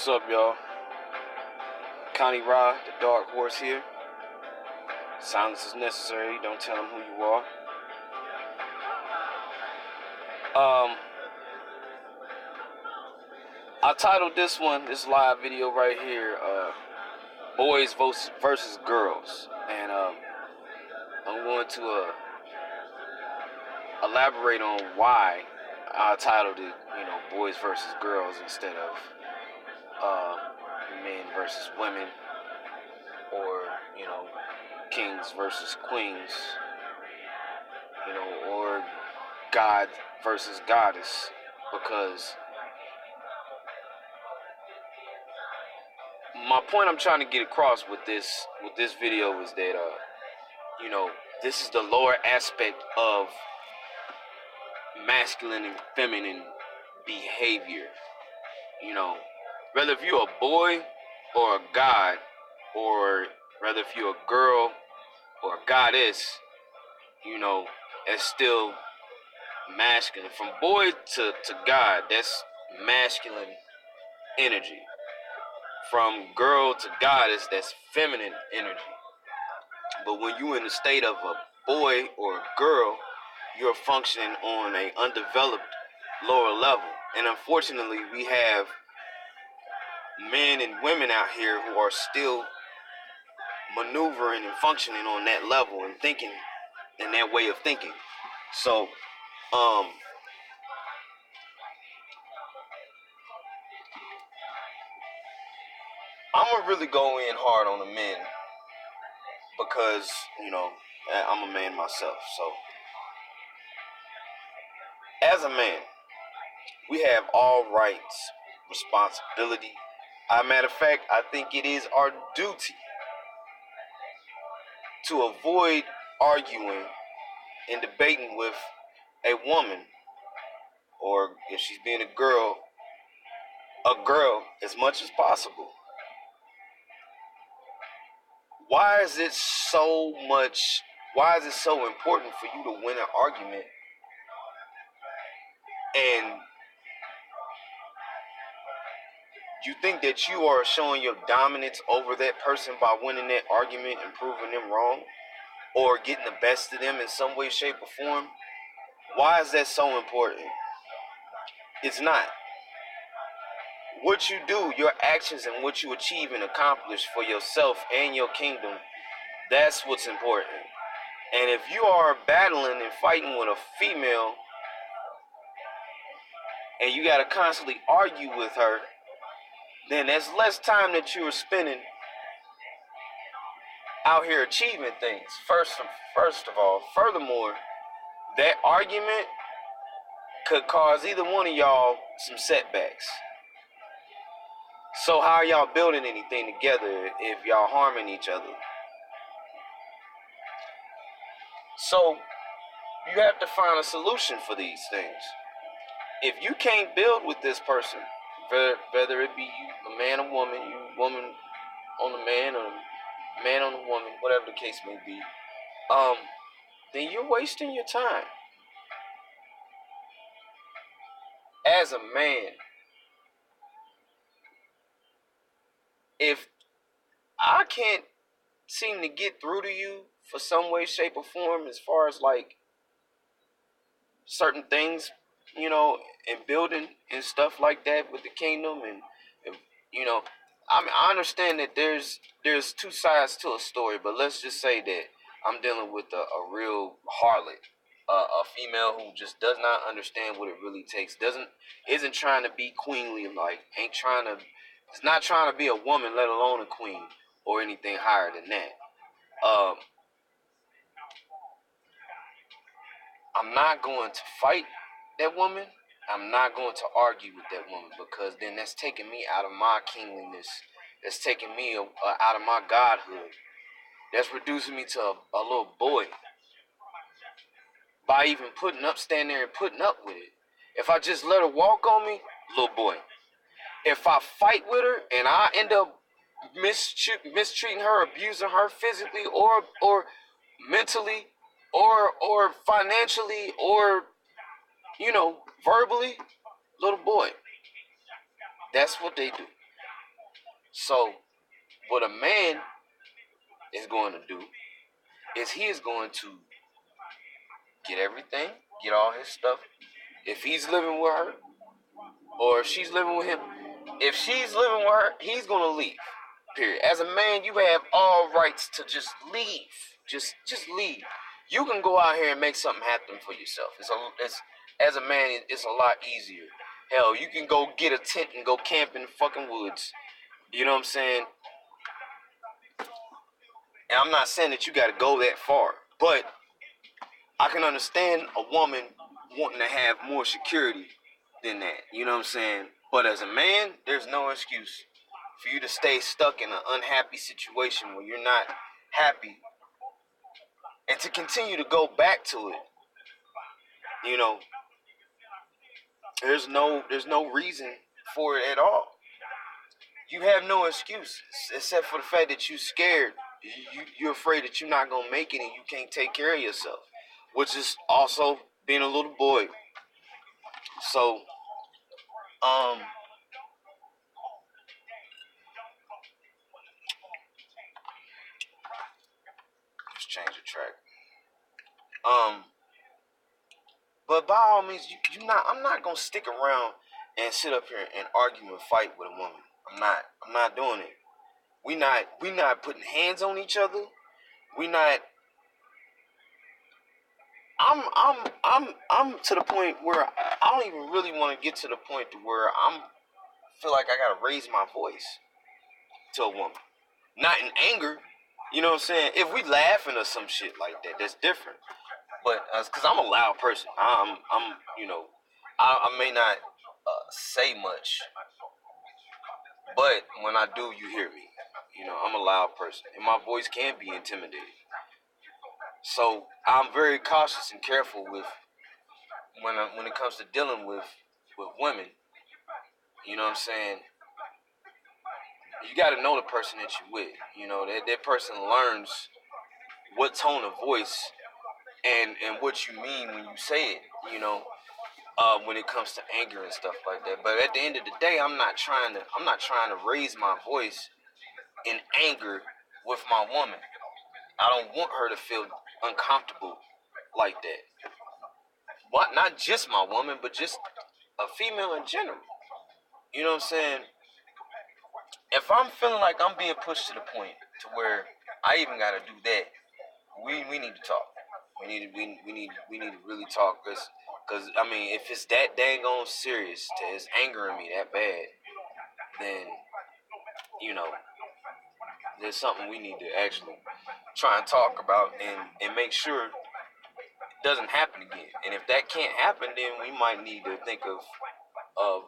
What's up, y'all? Connie Ra, the Dark Horse here. Silence is necessary. Don't tell them who you are. I titled this live video right here, Boys versus Girls. And I'm going to elaborate on why I titled it, Boys versus Girls instead of men versus women, or, kings versus queens, or God versus goddess, because my point I'm trying to get across with this video is that this is the lower aspect of masculine and feminine behavior. Whether if you're a boy or a god, or whether if you're a girl or a goddess, it's still masculine. From boy to god, that's masculine energy. From girl to goddess, that's feminine energy. But when you're in the state of a boy or a girl, you're functioning on an undeveloped lower level. And unfortunately, we have men and women out here who are still maneuvering and functioning on that level and thinking in that way of thinking. So, I'm gonna really go in hard on the men because, I'm a man myself. So, as a man, we have all rights, responsibility. As a matter of fact, I think it is our duty to avoid arguing and debating with a woman, or if she's being a girl, as much as possible. Why is it so important for you to win an argument and you think that you are showing your dominance over that person by winning that argument and proving them wrong, or getting the best of them in some way, shape, or form? Why is that so important? It's not. What you do, your actions, and what you achieve and accomplish for yourself and your kingdom, that's what's important. And if you are battling and fighting with a female and you gotta constantly argue with her, then that's less time that you are spending out here achieving things. First of all, furthermore, that argument could cause either one of y'all some setbacks. So how are y'all building anything together if y'all harming each other? So you have to find a solution for these things. If you can't build with this person, whether it be you, a man or woman, you woman on a man or man on a woman, whatever the case may be, then you're wasting your time. As a man, if I can't seem to get through to you for some way, shape, or form, as far as like certain things, and building and stuff like that with the kingdom, and I understand that there's two sides to a story, but let's just say that I'm dealing with a real harlot, a female who just does not understand what it really takes, isn't trying to be queenly, is not trying to be a woman, let alone a queen or anything higher than that. I'm not going to fight that woman. I'm not going to argue with that woman, because then that's taking me out of my kingliness. That's taking me out of my godhood. That's reducing me to a little boy. By even standing there and putting up with it. If I just let her walk on me, little boy. If I fight with her and I end up mistreating her, abusing her physically or mentally or financially or verbally, little boy. That's what they do. So what a man is going to do is he is going to get everything, get all his stuff. If he's living with her, or if she's living with him, if she's living with her, he's gonna leave. Period. As a man, you have all rights to just leave. Just leave. You can go out here and make something happen for yourself. It's as a man, it's a lot easier. Hell, you can go get a tent and go camp in the fucking woods. You know what I'm saying? And I'm not saying that you got to go that far, but I can understand a woman wanting to have more security than that. You know what I'm saying? But as a man, there's no excuse for you to stay stuck in an unhappy situation where you're not happy and to continue to go back to it. You know, there's no reason for it at all. You have no excuse except for the fact that you're scared. You're afraid that you're not gonna make it and you can't take care of yourself, which is also being a little boy. So, let's change the track. But by all means, I'm not gonna stick around and sit up here and argue and fight with a woman. I'm not doing it. We not putting hands on each other. We not. I'm to the point where I don't even really want to get to the point to where feel like I gotta raise my voice to a woman. Not in anger, you know what I'm saying? If we laughing or some shit like that, that's different. But cause I'm a loud person, I'm you know, I may not say much, but when I do, you hear me. You know, I'm a loud person, and my voice can be intimidating. So I'm very cautious and careful with when it comes to dealing with women. You know what I'm saying? You got to know the person that you're with. You know that person learns what tone of voice and what you mean when you say it. You know, when it comes to anger and stuff like that. But at the end of the day, I'm not trying to raise my voice in anger with my woman. I don't want her to feel uncomfortable like that. But not just my woman, but just a female in general. You know what I'm saying? If I'm feeling like I'm being pushed to the point to where I even gotta do that, we need to talk. We need to really talk, cause I mean, if it's that dang on serious, it's angering me that bad, then you know there's something we need to actually try and talk about and make sure it doesn't happen again. And if that can't happen, then we might need to think of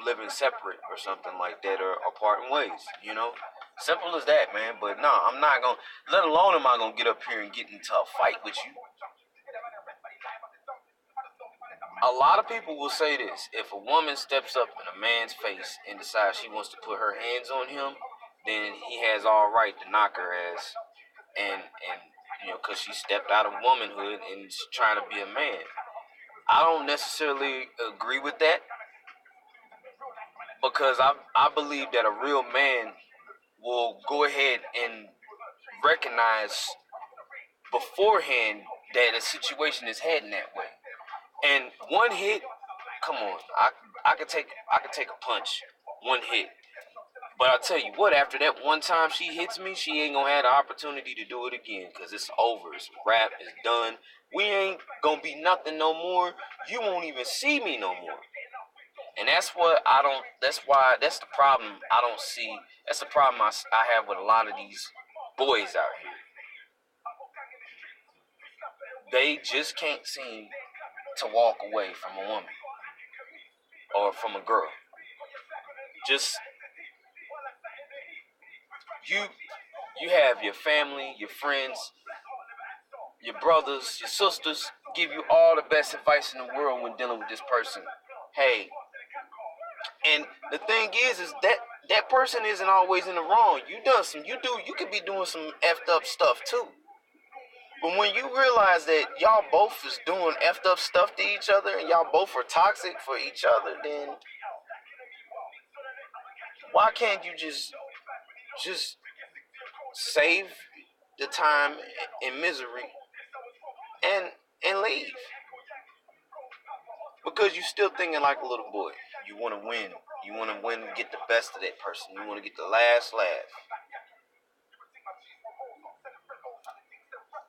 living separate or something like that, or parting ways. You know, simple as that, man. But no, I'm not gonna. Let alone am I gonna get up here and get into a fight with you. A lot of people will say this: if a woman steps up in a man's face and decides she wants to put her hands on him, then he has all right to knock her ass, and you know, cause she stepped out of womanhood and is trying to be a man. I don't necessarily agree with that because I believe that a real man will go ahead and recognize beforehand that a situation is heading that way. And one hit, come on, I could take a punch, one hit. But I tell you what, after that one time she hits me, she ain't gonna have the opportunity to do it again, cause it's over, it's wrap, it's done. We ain't gonna be nothing no more. You won't even see me no more. And that's what I don't. That's the problem. I don't see. That's the problem I have with a lot of these boys out here. They just can't seem to walk away from a woman or from a girl. Just you. You have your family, your friends, your brothers, your sisters give you all the best advice in the world when dealing with this person. Hey, and the thing is that person isn't always in the wrong. You could be doing some effed up stuff too. But when you realize that y'all both is doing effed up stuff to each other and y'all both are toxic for each other, then Why can't you just save the time and misery and leave? Because you're still thinking like a little boy. You want to win. You want to win and get the best of that person. You want to get the last laugh.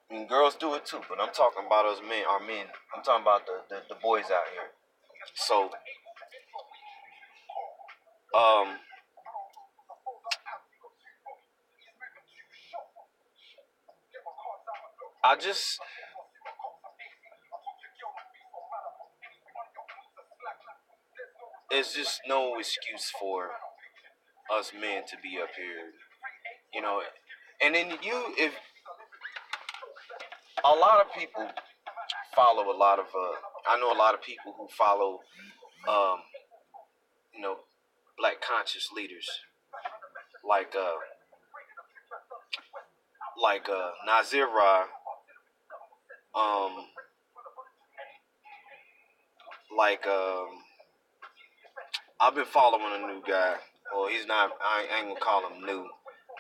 I mean, girls do it too, but I'm talking about us men, our men. I'm talking about the boys out here. So, um, I just, there's just no excuse for us men to be up here, you know. And then if a lot of people follow a lot of, I know a lot of people who follow, um, you know, black conscious leaders like, Nazir Ra, um, like, I've been following a new guy. Well, he's not. I ain't gonna call him new,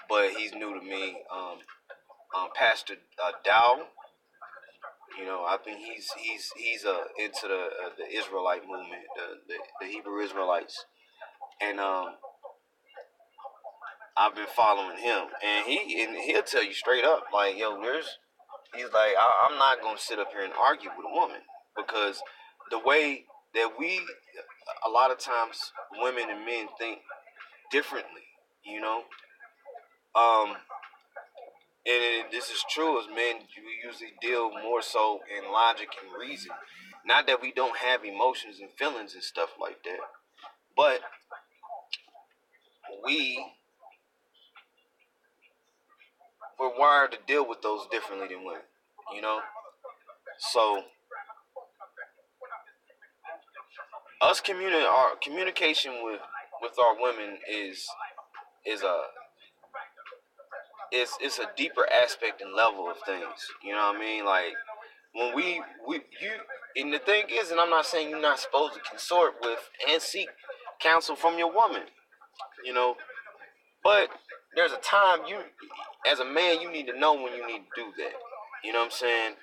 but he's new to me. Pastor Dow. You know, I think he's into the Israelite movement, the Hebrew Israelites, and I've been following him, and he'll tell you straight up, like, yo, he's like, I'm not gonna sit up here and argue with a woman because the way that a lot of times women and men think differently, you know. Um, and this is true as men, we usually deal more so in logic and reason. Not that we don't have emotions and feelings and stuff like that, but we we're wired to deal with those differently than women, you know. So our communication with our women is a it's a deeper aspect and level of things. You know what I mean? Like when you and the thing is, and I'm not saying you're not supposed to consort with and seek counsel from your woman, you know, but there's a time as a man, you need to know when you need to do that. You know what I'm saying?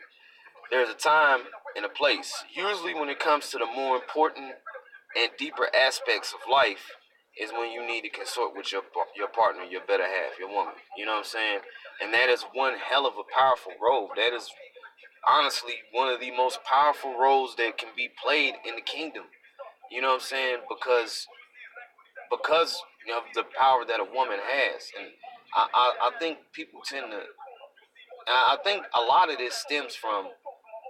There's a time and a place. Usually, when it comes to the more important and deeper aspects of life, is when you need to consort with your partner, your better half, your woman. You know what I'm saying? And that is one hell of a powerful role. That is honestly one of the most powerful roles that can be played in the kingdom. You know what I'm saying? Because of the power that a woman has, and I think people tend to. I think a lot of this stems from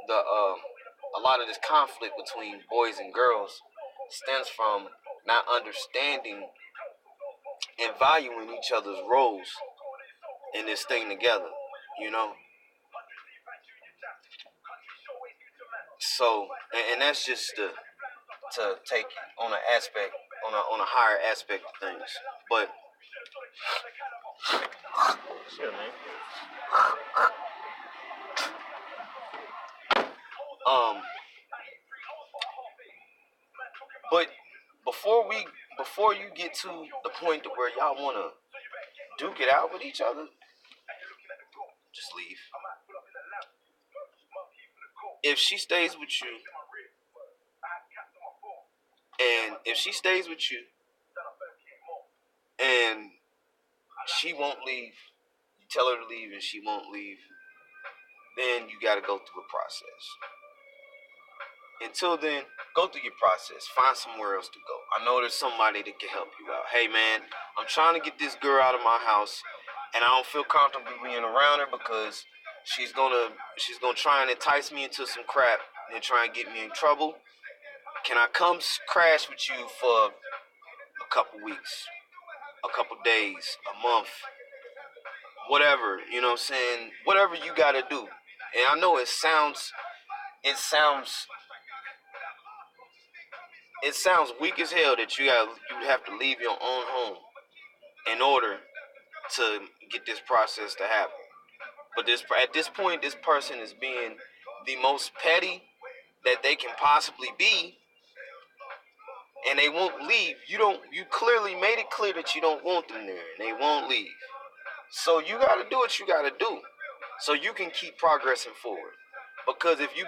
a lot of this conflict between boys and girls stems from not understanding and valuing each other's roles in this thing together, you know. So, and that's just to take on an aspect on a higher aspect of things, but sure, man. Um, but before you get to the point to where y'all wanna duke it out with each other, just leave. If she stays with you, and if she stays with you, and she won't leave, you tell her to leave, and she won't leave, then you got to go through a process. Until then, go through your process. Find somewhere else to go. I know there's somebody that can help you out. Hey, man, I'm trying to get this girl out of my house, and I don't feel comfortable being around her because she's gonna try and entice me into some crap and try and get me in trouble. Can I come crash with you for a couple weeks, a couple days, a month, whatever? You know what I'm saying? Whatever you gotta do. And I know it sounds weak as hell that you have to leave your own home in order to get this process to happen. But at this point, this person is being the most petty that they can possibly be, and they won't leave. You clearly made it clear that you don't want them there, and they won't leave. So you got to do what you got to do, so you can keep progressing forward. Because if you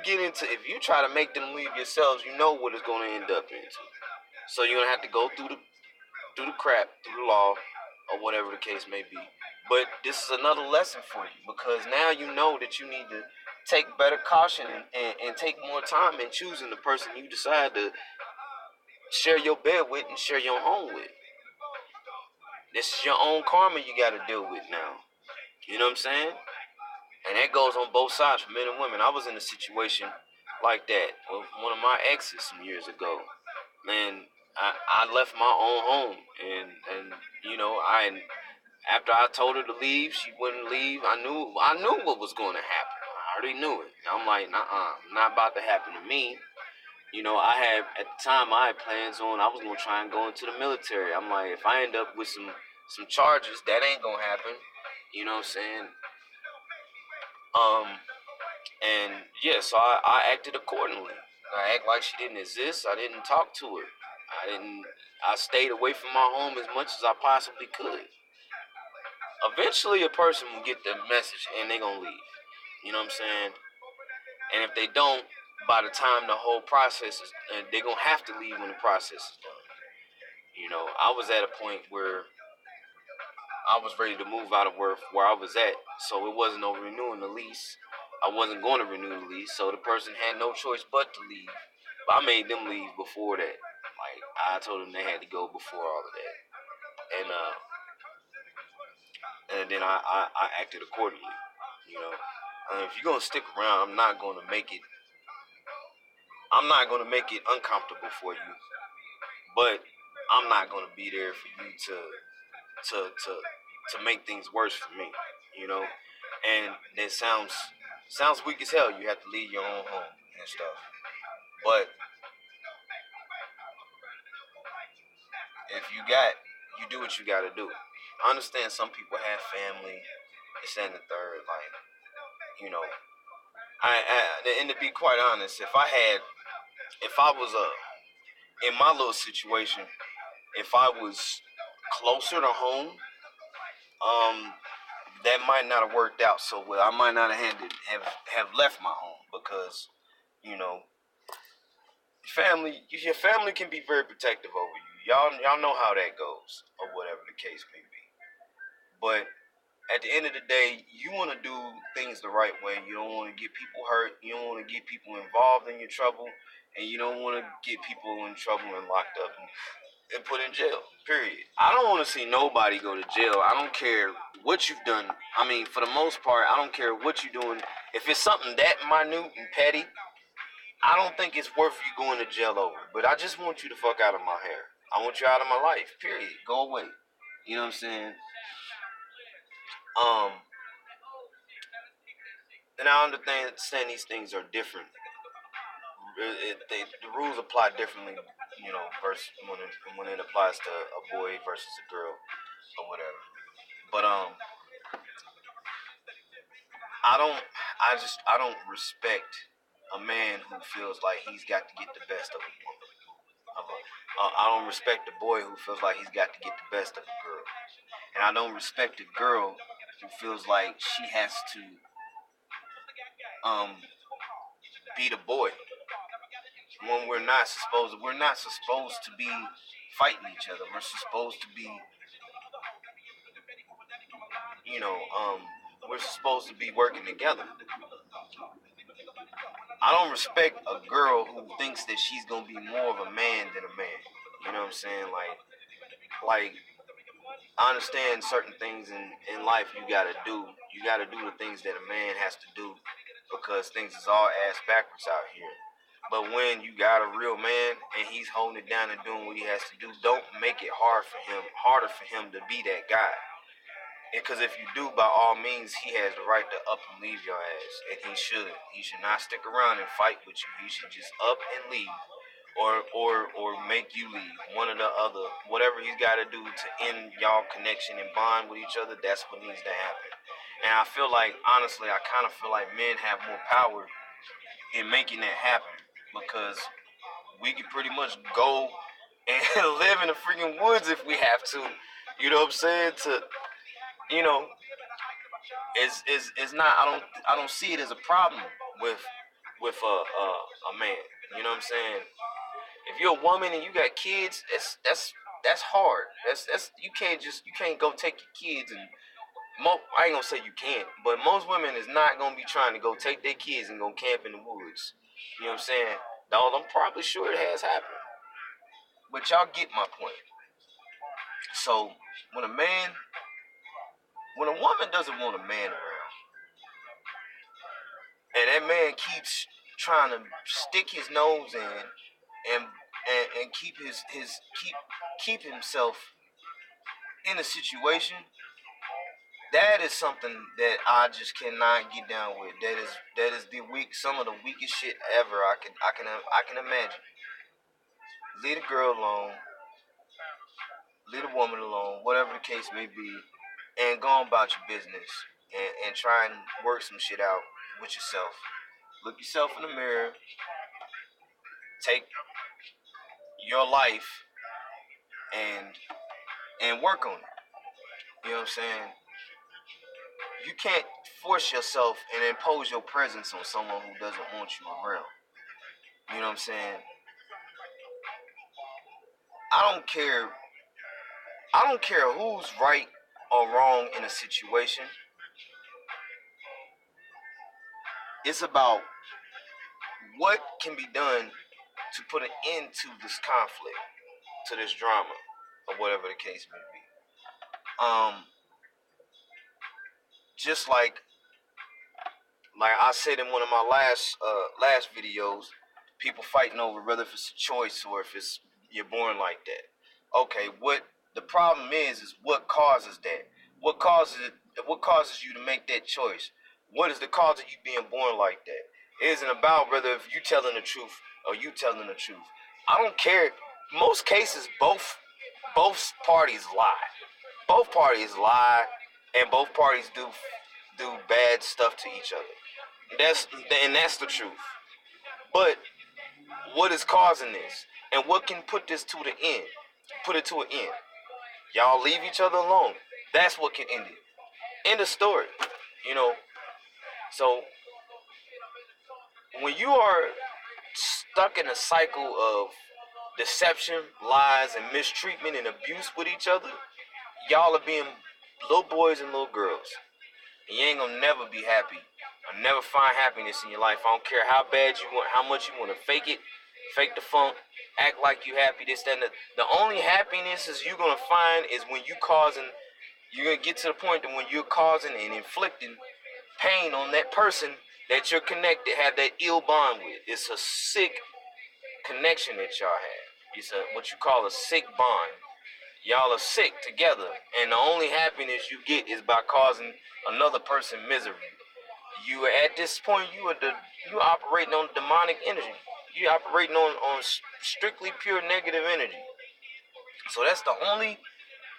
try to make them leave yourselves, you know what it's going to end up into. So you're gonna have to go through the crap, through the law, or whatever the case may be. But this is another lesson for you, because now you know that you need to take better caution and take more time in choosing the person you decide to share your bed with and share your home with. This is your own karma you got to deal with now. You know what I'm saying? And that goes on both sides for men and women. I was in a situation like that with one of my exes some years ago. Man, I left my own home, and you know, after I told her to leave, she wouldn't leave. I knew what was going to happen. I already knew it. I'm like, nah, not about to happen to me. You know, at the time I had plans on, I was gonna try and go into the military. I'm like, if I end up with some charges, that ain't gonna happen. You know what I'm saying? Um, and yeah, so I acted accordingly. I act like she didn't exist. I didn't talk to her. I stayed away from my home as much as I possibly could. Eventually a person will get the message and they gonna leave. You know what I'm saying? And if they don't, by the time the whole process is, they're gonna have to leave when the process is done. You know, I was at a point where I was ready to move out of where I was at, so it wasn't no renewing the lease. I wasn't going to renew the lease, so the person had no choice but to leave. But I made them leave before that. Like, I told them they had to go before all of that, and then I acted accordingly. You know, if you're gonna stick around, I'm not gonna make it. I'm not gonna make it uncomfortable for you, but I'm not gonna be there for you to make things worse for me. You know, and it sounds weak as hell. You have to leave your own home and stuff, but if you do what you gotta do. I understand some people have family, this and the third. Like, you know, and to be quite honest, if I was in my little situation, if I was closer to home, um, that might not have worked out so well. I might not have left my home because, you know, your family can be very protective over you. Y'all know how that goes, or whatever the case may be. But at the end of the day, you want to do things the right way. You don't want to get people hurt. You don't want to get people involved in your trouble, and you don't want to get people in trouble and locked up and put in jail. Period. I don't want to see nobody go to jail. I don't care what you've done. I mean, for the most part, I don't care what you're doing. If it's something that minute and petty, I don't think it's worth you going to jail over. But I just want you to fuck out of my hair. I want you out of my life. Period. Go away. You know what I'm saying? Um, and I understand these things are different. The rules apply differently, you know, versus when it applies to a boy versus a girl or whatever. But I don't respect a man who feels like he's got to get the best of a woman. I don't respect a boy who feels like he's got to get the best of a girl, and I don't respect a girl who feels like she has to um beat a boy when we're not supposed to be fighting each other. We're supposed to be, you know, we're supposed to be working together. I don't respect a girl who thinks that she's gonna be more of a man than a man. You know what I'm saying? Like I understand certain things in life you gotta do. You gotta do the things that a man has to do because things is all ass backwards out here. But when you got a real man and he's holding it down and doing what he has to do, don't make it harder for him to be that guy. Because if you do, by all means, he has the right to up and leave your ass, and he should. He should not stick around and fight with you. He should just up and leave, or make you leave. One or the other, whatever he's got to do to end y'all connection and bond with each other. That's what needs to happen. And I feel like, honestly, I kind of feel like men have more power in making that happen because we can pretty much go and live in the freaking woods if we have to. You know what I'm saying? To you know, is not. I don't see it as a problem with a man. You know what I'm saying? If you're a woman and you got kids, that's hard. You can't go take your kids and I ain't gonna say you can't, but most women is not gonna be trying to go take their kids and go camp in the woods. You know what I'm saying? Dog, I'm probably sure it has happened. But y'all get my point. So when when a woman doesn't want a man around, and that man keeps trying to stick his nose in and keep keep himself in a situation, that is something that I just cannot get down with. That is some of the weakest shit ever I can imagine. Leave a girl alone, leave a woman alone, whatever the case may be, and go on about your business and try and work some shit out with yourself. Look yourself in the mirror, take your life and work on it. You know what I'm saying? You can't force yourself and impose your presence on someone who doesn't want you around. You know what I'm saying? I don't care. I don't care who's right or wrong in a situation. It's about what can be done to put an end to this conflict, to this drama, or whatever the case may be. Just like I said in one of my last videos, people fighting over whether if it's a choice or if it's you're born like that. Okay, what the problem is what causes that? What causes it? What causes you to make that choice? What is the cause of you being born like that? It isn't about whether if you telling the truth or you telling the truth. I don't care. Most cases, both parties lie. Both parties lie, and both parties do bad stuff to each other. That's the truth. But what is causing this, and what can put this to the end? Put it to an end. Y'all leave each other alone. That's what can end it. End of story. You know. So when you are stuck in a cycle of deception, lies, and mistreatment and abuse with each other, y'all are being little boys and little girls. And you ain't gonna never be happy. Or never find happiness in your life. I don't care how bad you want, how much you want to fake it, fake the funk, act like you happy, this, that, and that. The only happiness is you're gonna find is when you're gonna get to the point that when you're causing and inflicting pain on that person that you're connected, have that ill bond with. It's a sick connection that y'all have. It's what you call a sick bond. Y'all are sick together, and the only happiness you get is by causing another person misery. You at this point, you operating on demonic energy. You operating on strictly pure negative energy. So that's the only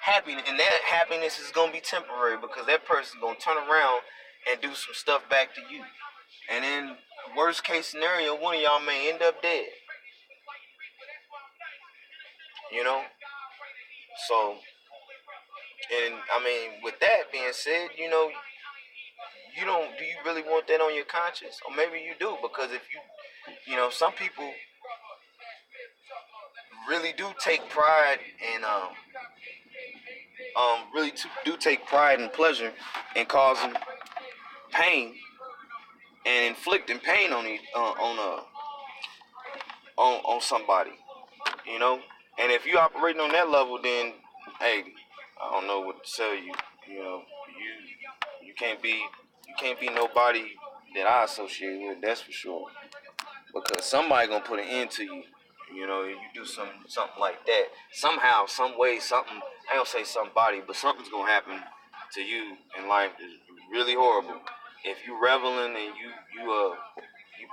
happiness, and that happiness is gonna be temporary because that person's gonna turn around and do some stuff back to you. And in worst case scenario, one of y'all may end up dead. You know? So, and I mean, with that being said, do you really want that on your conscience? Or maybe you do, because if some people really do take pride and do take pride and pleasure in causing pain and inflicting pain on somebody, you know. And if you operating on that level, then hey, I don't know what to tell you. You know, you can't be nobody that I associate with. That's for sure. Because somebody gonna put an end to you. You know, if you do something like that, somehow, some way, something. I don't say somebody, but something's gonna happen to you in life is really horrible. If you reveling and you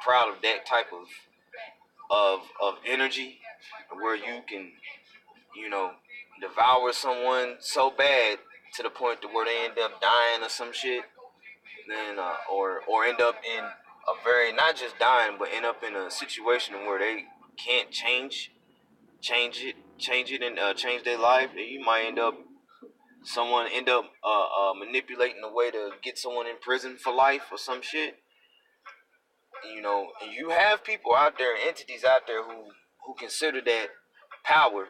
proud of that type of energy, where you can devour someone so bad to the point to where they end up dying or some shit, then or end up in a very not just dying, but end up in a situation where they can't change it. change it and change their life, and you might end up manipulating a way to get someone in prison for life or some shit. You know, and you have people out there, entities out there who consider that power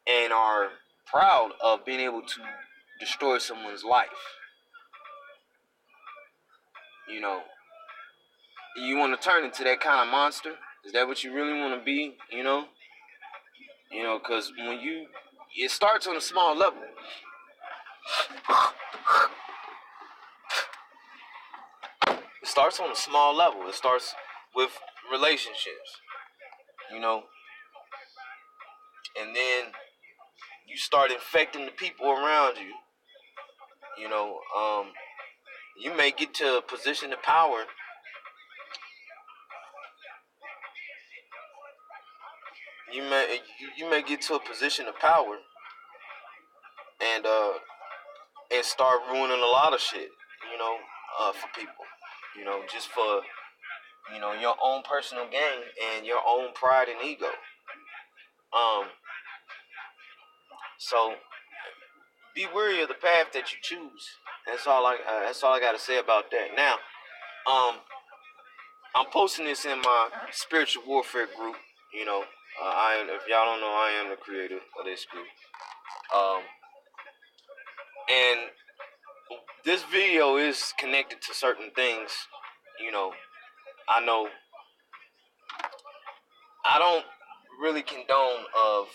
and are proud of being able to destroy someone's life. You know, you want to turn into that kind of monster? Is that what you really want to be? Because it starts on a small level. It starts on a small level. It starts with relationships, you know, and then you start infecting the people around you. You know, you may get to a position of power. You may get to a position of power and start ruining a lot of shit. You know, for people. You know, just for your own personal gain and your own pride and ego. Um, so be wary of the path that you choose. That's all I gotta say about that. Now, I'm posting this in my spiritual warfare group. You know, if y'all don't know, I am the creator of this group. And this video is connected to certain things. You know, I know I don't really condone of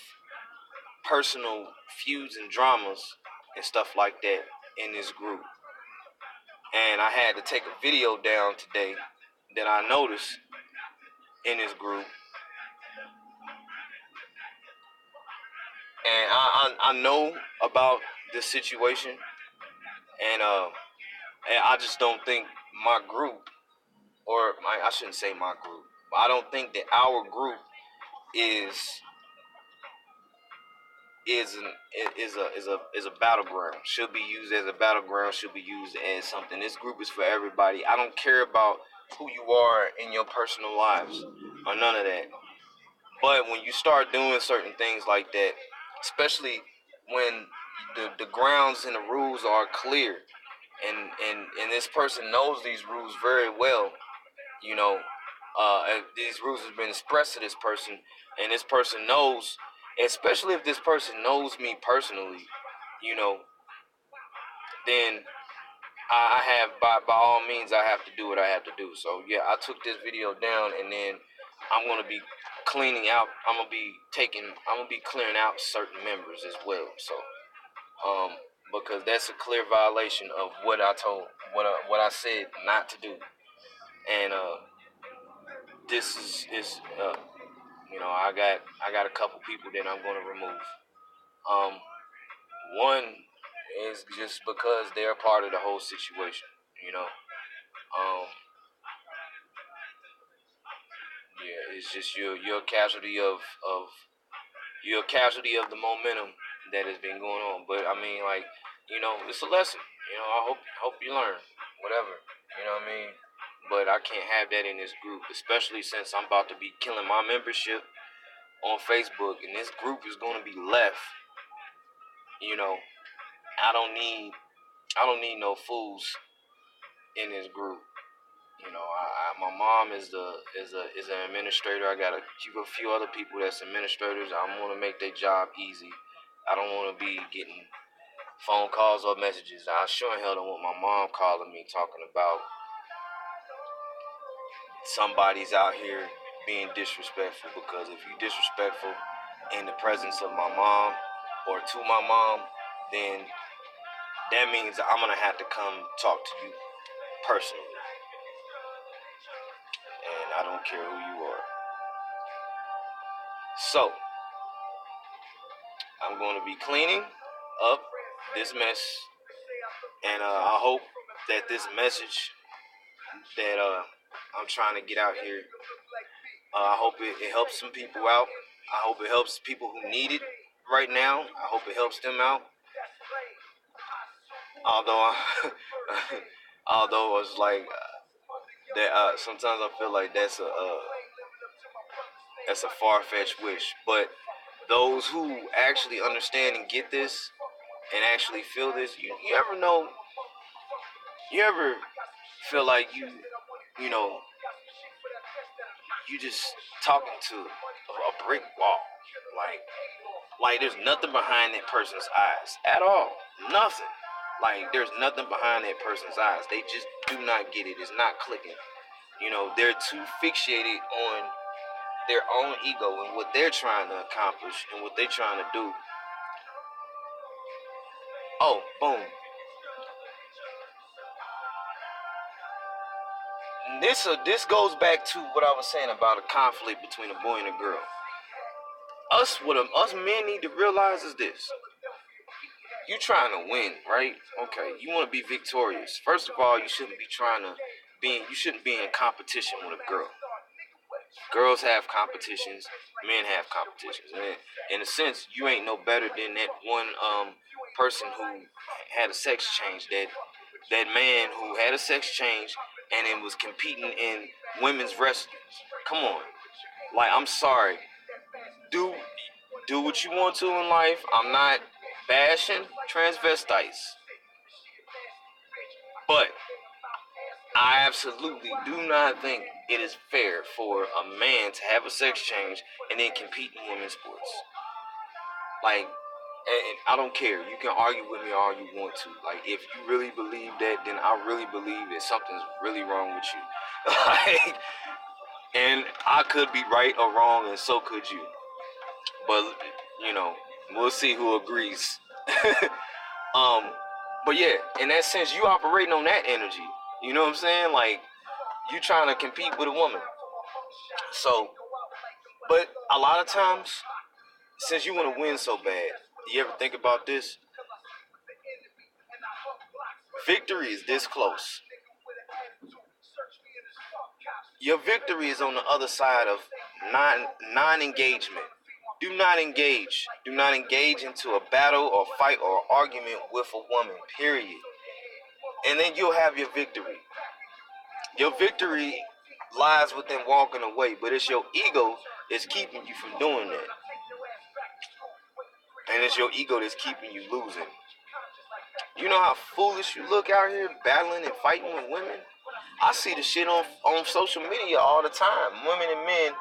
personal feuds and dramas and stuff like that in this group. And I had to take a video down today that I noticed in this group. And I know about this situation, and I just don't think my group, I shouldn't say my group, I don't think that our group is a battleground. Should be used as a battleground. Should be used as something. This group is for everybody. I don't care about who you are in your personal lives or none of that. But when you start doing certain things like that, especially when the grounds and the rules are clear, and this person knows these rules very well, you know, and these rules have been expressed to this person, and this person knows, especially if this person knows me personally, you know, then I have, by all means, I have to do what I have to do. So yeah, I took this video down, and then I'm gonna be cleaning out. I'm gonna be clearing out certain members as well. So because that's a clear violation of what I said not to do, and this is I got a couple people that I'm gonna remove. One is just because they're part of the whole situation, you know. Yeah, it's just you're a casualty of the momentum that has been going on. But I mean, like, it's a lesson. I hope you learn, whatever. You know what I mean? But I can't have that in this group, especially since I'm about to be killing my membership on Facebook, and this group is going to be left. You know, I don't need no fools in this group. My mom is an administrator. I got a few other people that's administrators. I want to make their job easy. I don't want to be getting phone calls or messages. I sure in hell don't want my mom calling me talking about somebody's out here being disrespectful. Because if you're disrespectful in the presence of my mom or to my mom, then that means I'm gonna have to come talk to you personally. And I don't care who you are. So, I'm going to be cleaning up this mess. And I hope that this message that I'm trying to get out here, I hope it helps some people out. I hope it helps people who need it right now. I hope it helps them out. Although it's like that. Sometimes I feel like that's That's a far-fetched wish. But those who actually understand and get this and actually feel this, you ever know, you ever feel like you know, you just talking to a brick wall. Like there's nothing behind that person's eyes at all. Nothing. Like there's nothing behind that person's eyes. They just do not get it. It's not clicking. They're too fixated on their own ego and what they're trying to accomplish and what they're trying to do. Oh, boom. This goes back to what I was saying about a conflict between a boy and a girl. Us men need to realize is this. You trying to win, right? Okay, you want to be victorious. First of all, you shouldn't be in competition with a girl. Girls have competitions, men have competitions. And in a sense, you ain't no better than that one person who had a sex change, that man who had a sex change and then was competing in women's wrestling. Come on. Like, I'm sorry. Do what you want to in life. I'm not bashing transvestites. But I absolutely do not think it is fair for a man to have a sex change and then compete in women's sports. Like, and I don't care. You can argue with me all you want to. Like, if you really believe that, then I really believe that something's really wrong with you. Like, and I could be right or wrong, and so could you. But we'll see who agrees. But yeah, in that sense, you operating on that energy. You know what I'm saying? Like, you trying to compete with a woman. So, but a lot of times, since you want to win so bad, you ever think about this? Victory is this close. Your victory is on the other side of non-engagement. Do not engage. Do not engage into a battle or fight or argument with a woman, period. And then you'll have your victory. Your victory lies within walking away, but it's your ego that's keeping you from doing that. And it's your ego that's keeping you losing. You know how foolish you look out here battling and fighting with women? I see the shit on social media all the time. Women and men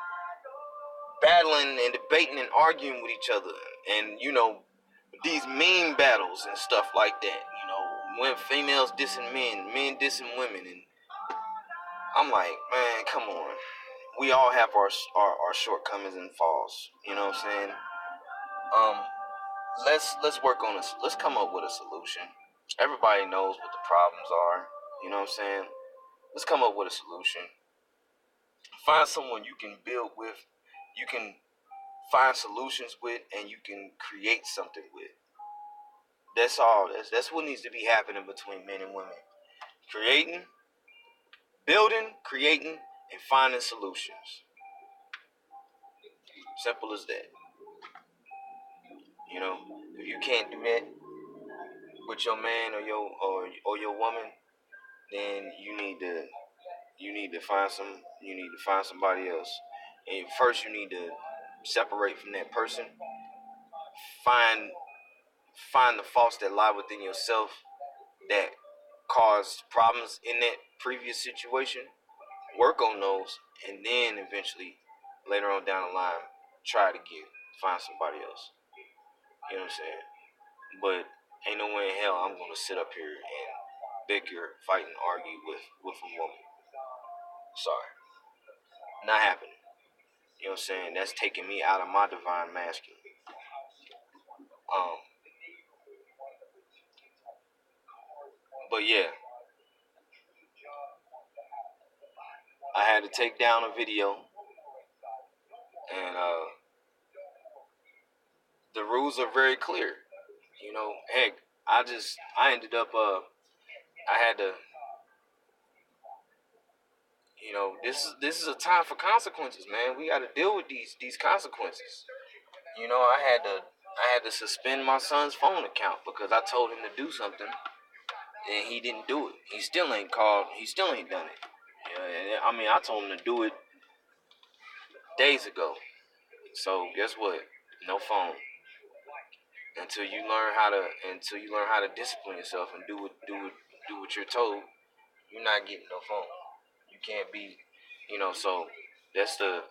battling and debating and arguing with each other. And, these meme battles and stuff like that. When females dissing men dissing women. And I'm like, man, come on. We all have our shortcomings and falls. You know what I'm saying? Let's work on this. Let's come up with a solution. Everybody knows what the problems are. You know what I'm saying? Let's come up with a solution. Find someone you can build with. You can find solutions with, and you can create something with. That's all. That's what needs to be happening between men and women. Building, creating, and finding solutions. Simple as that. If you can't do that with your man or your woman, then you need to find somebody else. And first you need to separate from that person. Find the faults that lie within yourself that caused problems in that previous situation. Work on those, and then eventually, later on down the line, try it again. Find somebody else. You know what I'm saying? But ain't no way in hell I'm gonna sit up here and bicker, fight, and argue with a woman. Sorry, not happening. You know what I'm saying? That's taking me out of my divine masculine. Um, but yeah, I had to take down a video, and the rules are very clear. Heck, I ended up I had to. This is a time for consequences, man. We got to deal with these consequences. I had to suspend my son's phone account because I told him to do something and he didn't do it. He still ain't called. He still ain't done it. I told him to do it days ago. So guess what? No phone until you learn how to discipline yourself and do what you're told. You're not getting no phone. You can't be. So that's I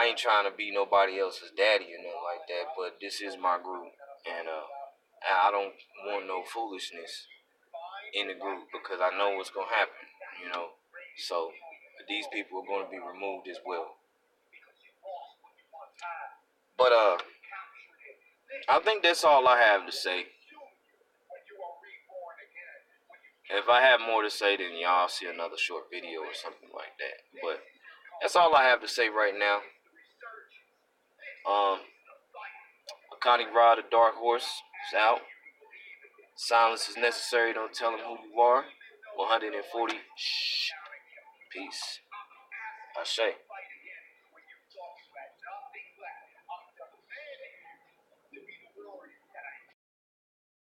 ain't trying to be nobody else's daddy or nothing like that, but this is my group, and I don't want no foolishness in the group because I know what's gonna happen. So these people are going to be removed as well. But I think that's all I have to say. If I have more to say, then y'all see another short video or something like that. But that's all I have to say right now. Akani Rod, the Dark Horse, is out. Silence is necessary. Don't tell them who you are. 140. Shh. Peace. Ashe.